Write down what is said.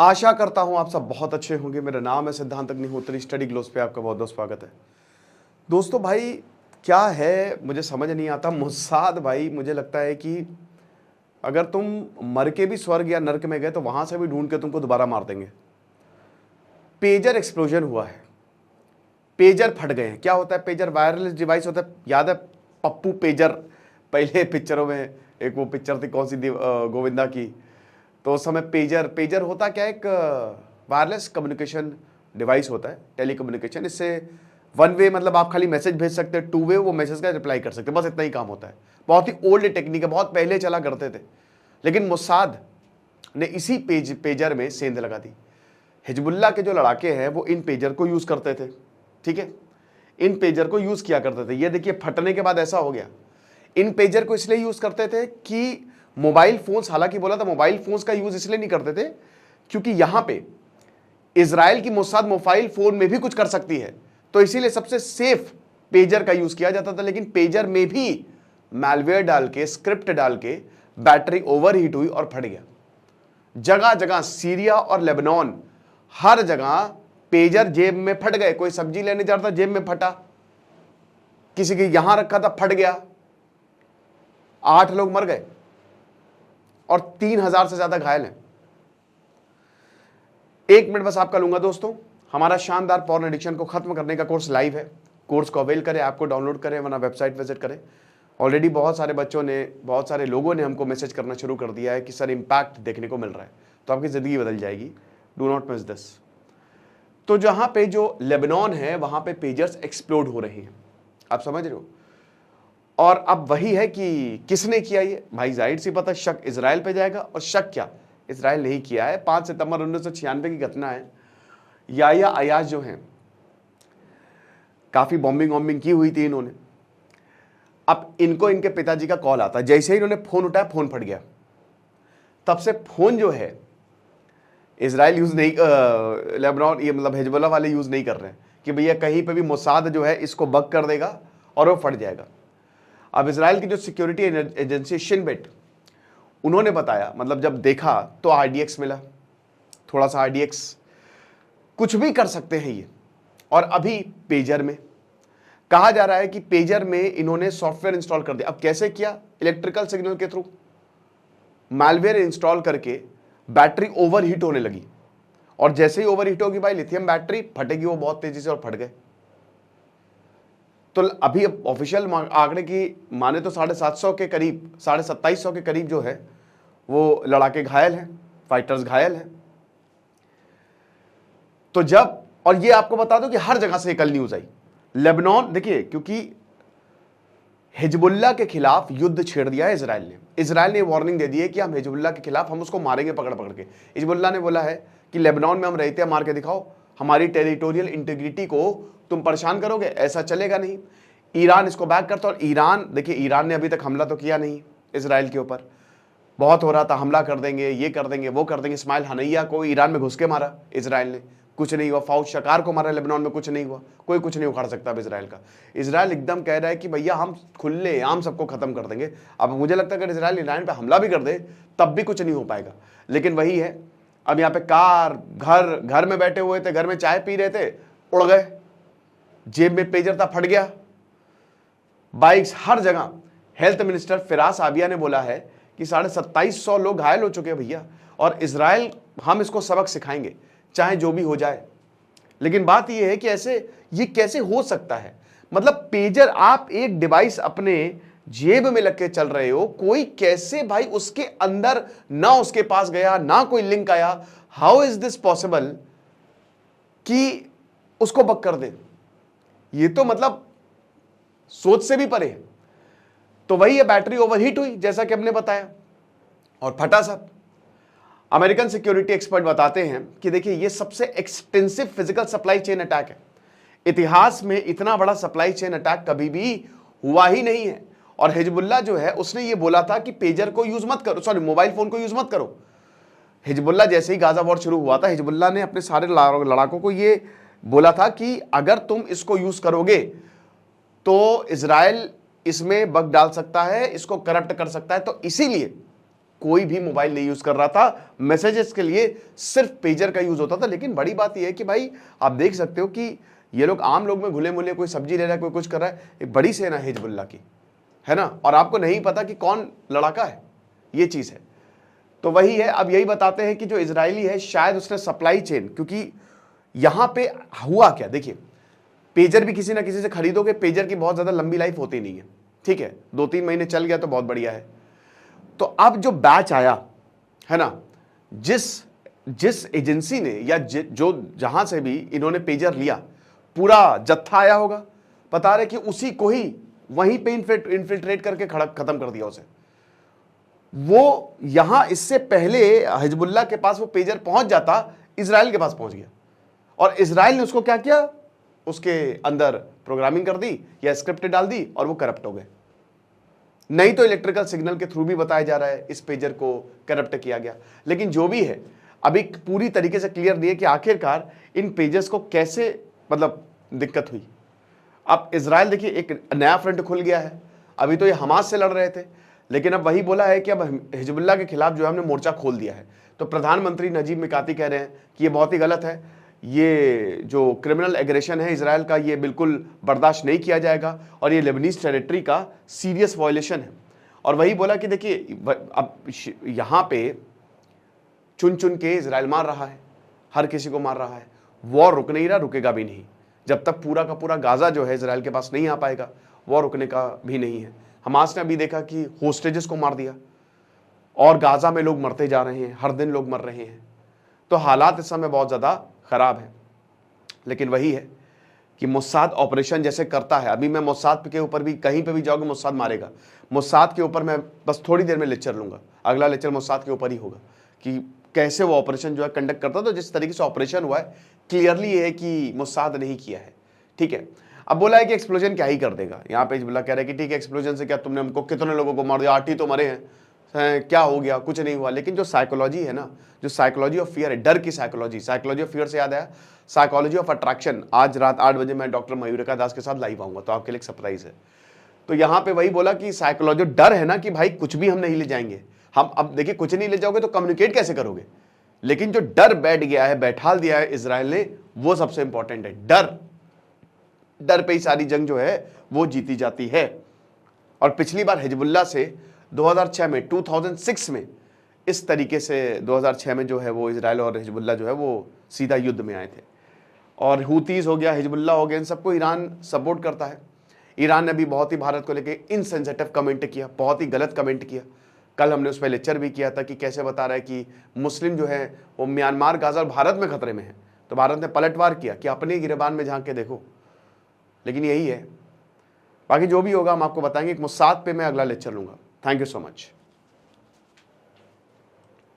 आशा करता हूं आप सब बहुत अच्छे होंगे। मेरा नाम है सिद्धांत अग्निहोत्री, स्टडी ग्लोस पे आपका बहुत बहुत स्वागत है। दोस्तों भाई क्या है मुझे समझ नहीं आता। मोसाद भाई मुझे लगता है कि अगर तुम मर के भी स्वर्ग या नर्क में गए तो वहां से भी ढूंढ के तुमको दोबारा मार देंगे। पेजर एक्सप्लोजन हुआ है, पेजर फट गए हैं। क्या होता है पेजर? वायरलेस डिवाइस होता है। याद है पप्पू पेजर? पहले पिक्चरों में एक वो पिक्चर थी कौन सी गोविंदा की, तो उस समय पेजर होता क्या, एक वायरलेस कम्युनिकेशन डिवाइस होता है, टेलीकम्युनिकेशन। इससे वन वे मतलब आप खाली मैसेज भेज सकते हैं, टू वे वो मैसेज का रिप्लाई कर सकते हैं, बस इतना ही काम होता है। बहुत ही ओल्ड टेक्निक है, बहुत पहले चला करते थे। लेकिन मोसाद ने इसी पेजर में सेंध लगा दी। हिजबुल्लाह के जो लड़ाके हैं वो इन पेजर को यूज करते थे, ठीक है, इन पेजर को यूज किया करते थे। ये देखिए फटने के बाद ऐसा हो गया। इन पेजर को इसलिए यूज करते थे कि मोबाइल फोन्स, हालांकि बोला था मोबाइल फोन्स का यूज इसलिए नहीं करते थे क्योंकि यहां पे इजराइल की मोसाद मोबाइल फोन में भी कुछ कर सकती है, तो इसीलिए सबसे सेफ पेजर का यूज किया जाता था। लेकिन पेजर में भी मैलवेयर डाल के, स्क्रिप्ट डाल के बैटरी ओवरहीट हुई और फट गया। जगह जगह सीरिया और लेबनान, हर जगह पेजर जेब में फट गए। कोई सब्जी लेने जा रहा था, जेब में फटा, किसी के यहां रखा था, फट गया। 8 लोग मर गए और 3000 से ज्यादा घायल हैं। 1 मिनट बस आपका लूंगा दोस्तों। हमारा शानदार पॉर्न एडिक्शन को खत्म करने का कोर्स लाइव है। कोर्स को अवेल करें, आपको डाउनलोड करें, वरना वेबसाइट विजिट करें। ऑलरेडी बहुत सारे बच्चों ने, बहुत सारे लोगों ने हमको मैसेज करना शुरू कर दिया है कि सर इंपैक्ट देखने को मिल रहा है, तो आपकी जिंदगी बदल जाएगी। Do not miss this. तो जहां पे जो लेबनान है वहां पे पेजर्स एक्सप्लोड हो रहे हैं, आप समझ रहे हो। और अब वही है कि किसने किया ये? भाई जाहिर सी पता, शक इजराइल पे जाएगा। और शक क्या, इजराइल नहीं किया है। 5 सितंबर 1996 की घटना है। याया अयाज जो हैं, काफी बॉम्बिंग की हुई थी इन्होंने। अब इनको इनके पिताजी का कॉल आता है, जैसे ही इन्होंने फोन उठाया फोन फट गया। तब से फोन जो है इजराइल यूज नहीं, लेबनान ये मतलब हिजबुल्लाह वाले यूज नहीं कर रहे हैं कि भैया कहीं पे भी मोसाद जो है इसको बग कर देगा और वो फट जाएगा। अब इजराइल की जो सिक्योरिटी एजेंसी शिन बेट, उन्होंने बताया, मतलब जब देखा तो आरडीएक्स मिला, थोड़ा सा आरडीएक्स, कुछ भी कर सकते हैं ये। और अभी पेजर में कहा जा रहा है कि पेजर में इन्होंने सॉफ्टवेयर इंस्टॉल कर दिया। अब कैसे किया? इलेक्ट्रिकल सिग्नल के थ्रू मैलवेयर इंस्टॉल करके बैटरी ओवरहीट होने लगी। और जैसे ही ओवरहीट होगी भाई लिथियम बैटरी फटेगी, वो बहुत तेजी से, और फट गए। तो अभी ऑफिशियल आंकड़े की माने तो 750 के करीब, 2750 के करीब जो है वो लड़ाके घायल हैं, फाइटर्स घायल हैं। तो जब, और ये आपको बता दो कि हर जगह से कल न्यूज आई। लेबनान देखिए, क्योंकि हिजबुल्लाह के खिलाफ युद्ध छेड़ दिया है इजराइल ने। इजराइल ने वार्निंग दे दी है कि हम हिजबुल्लाह के खिलाफ, हम उसको मारेंगे पकड़ पकड़ के। हिजबुल्लाह ने बोला है कि लेबनान में हम रहते हैं, मार के दिखाओ, हमारी टेरिटोरियल इंटीग्रिटी को तुम परेशान करोगे, ऐसा चलेगा नहीं। ईरान इसको बैक करता, और ईरान, देखिए ईरान ने अभी तक हमला तो किया नहीं इजराइल के ऊपर। बहुत हो रहा था हमला कर देंगे, ये कर देंगे, वो कर देंगे। इस्माइल हनैया को ईरान में घुस के मारा इजराइल ने, कुछ नहीं हुआ। फाउद शकार को मारा लेबनान में, कुछ नहीं हुआ। कोई कुछ नहीं उखाड़ सकता अब इजराइल का। इजराइल एकदम कह रहा है कि भैया हम खुले आम सबको खत्म कर देंगे। अब मुझे लगता है अगर इजराइल ईरान पे हमला भी कर दे तब भी कुछ नहीं हो पाएगा। लेकिन वही है, अब यहाँ पे कार, घर में बैठे हुए थे, घर में चाय पी रहे थे, उड़ गए, जेब में पेजर था, फट गया। बाइक्स हर जगह। हेल्थ मिनिस्टर फिरास आबिया ने बोला है कि 2750 लोग घायल हो चुके हैं भैया, और इजराइल, हम इसको सबक सिखाएंगे चाहे जो भी हो जाए। लेकिन बात यह है कि ऐसे ये कैसे हो सकता है? मतलब पेजर, आप एक डिवाइस अपने जेब में लग के चल रहे हो, कोई कैसे भाई उसके अंदर ना उसके पास गया, ना कोई लिंक आया। हाउ इज दिस पॉसिबल कि उसको बक कर दे? ये तो मतलब सोच से भी परे है। तो वही है, बैटरी ओवरहीट हुई जैसा कि हमने बताया और फटा सब। अमेरिकन सिक्योरिटी एक्सपर्ट बताते हैं कि देखिए ये सबसे extensive physical supply chain attack है। इतिहास में इतना बड़ा सप्लाई चेन अटैक कभी भी हुआ ही नहीं है। और हिजबुल्लाह जो है उसने ये बोला था कि पेजर को यूज मत करो, सॉरी मोबाइल फोन को यूज मत करो। हिजबुल्लाह जैसे ही गाजा वॉर शुरू हुआ था, हिजबुल्लाह ने अपने सारे लड़ाकों को ये बोला था कि अगर तुम इसको यूज करोगे तो इजराइल इसमें बग डाल सकता है, इसको करप्ट कर सकता है। तो इसीलिए कोई भी मोबाइल नहीं यूज कर रहा था, मैसेजेस के लिए सिर्फ पेजर का यूज होता था। लेकिन बड़ी बात यह है कि भाई आप देख सकते हो कि ये लोग आम लोग में घुले मुले, कोई सब्जी ले रहा है, कोई कुछ कर रहा है, एक बड़ी सेना है हिजबुल्लाह की, है ना, और आपको नहीं पता कि कौन लड़ाका है, ये चीज है। तो वही है, अब यही बताते हैं कि जो इजरायली है शायद उसने सप्लाई चेन, क्योंकि यहां पे हुआ क्या, देखिए पेजर भी किसी ना किसी से खरीदोगे, पेजर की बहुत ज्यादा लंबी लाइफ होती नहीं है, ठीक है, 2-3 महीने चल गया तो बहुत बढ़िया है। तो अब जो बैच आया है ना, जिस एजेंसी ने या जो जहां से भी इन्होंने पेजर लिया, पूरा जत्था आया होगा, बता रहे कि उसी को ही वहीं पे इन्फिल्ट्रेट करके खत्म कर दिया उसे। वो यहां इससे पहले हिजबुल्लाह के पास वो पेजर पहुंच जाता, इजराइल के पास पहुंच गया, और इजराइल ने उसको क्या किया, उसके अंदर प्रोग्रामिंग कर दी या स्क्रिप्ट डाल दी और वो करप्ट हो गए। नहीं तो इलेक्ट्रिकल सिग्नल के थ्रू भी बताया जा रहा है इस पेजर को करप्ट किया गया। लेकिन जो भी है अभी पूरी तरीके से क्लियर नहीं है कि आखिरकार इन पेजर्स को कैसे मतलब दिक्कत हुई। अब इजराइल देखिए एक नया फ्रंट खुल गया है, अभी तो ये हमास से लड़ रहे थे, लेकिन अब वही बोला है कि अब हिजबुल्लाह के खिलाफ जो है हमने मोर्चा खोल दिया है। तो प्रधानमंत्री नजीब मिकाती कह रहे हैं कि ये बहुत ही गलत है, ये जो क्रिमिनल एग्रेशन है इजराइल का, ये बिल्कुल बर्दाश्त नहीं किया जाएगा और ये लेबनीज टेरिटरी का सीरियस वायलेशन है। और वही बोला कि देखिए अब यहाँ पे चुन चुन के इजराइल मार रहा है, हर किसी को मार रहा है, वॉर रुक नहीं रहा, रुकेगा भी नहीं जब तक पूरा का पूरा गाजा जो है इजराइल के पास नहीं आ पाएगा, वॉर रुकने का भी नहीं है। हमास ने अभी देखा कि होस्टेजेस को मार दिया और गाजा में लोग मरते जा रहे हैं, हर दिन लोग मर रहे हैं। तो हालात इस समय बहुत ज़्यादा खराब है। लेकिन वही है कि मोसाद ऑपरेशन जैसे करता है, अभी मैं मोसाद के ऊपर भी कहीं पे भी जाओगे मोसाद मारेगा, मोसाद के ऊपर मैं बस थोड़ी देर में लेक्चर लूंगा, अगला लेक्चर मोसाद के ऊपर ही होगा कि कैसे वो ऑपरेशन जो है कंडक्ट करता। तो जिस तरीके से ऑपरेशन हुआ है क्लियरली ये है कि मोसाद नहीं किया है, ठीक है। अब बोला है कि एक्सप्लोजन क्या ही कर देगा, यहाँ पे हिजबुल्लाह कह रहा है कि ठीक है एक्सप्लोजन से क्या, तुमने हमको कितने लोगों को मार दिया, 8 ही तो मरे हैं, क्या हो गया, कुछ नहीं हुआ। लेकिन जो साइकोलॉजी है ना, जो साइकोलॉजी ऑफ फियर है, डर की साइकोलॉजी, साइकोलॉजी ऑफ फियर से याद आया साइकोलॉजी ऑफ अट्रैक्शन। आज रात 8 बजे मैं डॉक्टर मयूरिका दास के साथ लाइव आऊंगा, तो आपके लिए एक सरप्राइज है। तो यहाँ पे वही बोला कि साइकोलॉजी डर है ना कि भाई कुछ भी हम नहीं ले जाएंगे, हम अब देखिए कुछ नहीं ले जाओगे तो कम्युनिकेट कैसे करोगे। लेकिन जो डर बैठ गया है, बैठाल दिया है इजराइल ने, वो सबसे इंपॉर्टेंट है। डर पे ही सारी जंग जो है वो जीती जाती है। और पिछली बार हिजबुल्लाह से 2006 में 2006 में इस तरीके से 2006 में जो है वो इजराइल और हिजबुल्लाह जो है वो सीधा युद्ध में आए थे। और हूतीज हो गया, हिजबुल्लाह हो गया, इन सबको ईरान सपोर्ट करता है। ईरान ने भी बहुत ही भारत को लेके इनसेंसिटिव कमेंट किया, बहुत ही गलत कमेंट किया। कल हमने उस पर लेक्चर भी किया था कि कैसे बता रहा है कि मुस्लिम जो है वो म्यांमार, गाजा और भारत में खतरे में है। तो भारत ने पलटवार किया कि अपने गिरबान में झांक के देखो। लेकिन यही है, बाकी जो भी होगा हम आपको बताएंगे। एक मोसाद पे मैं अगला लेक्चर लूंगा। Thank you so much.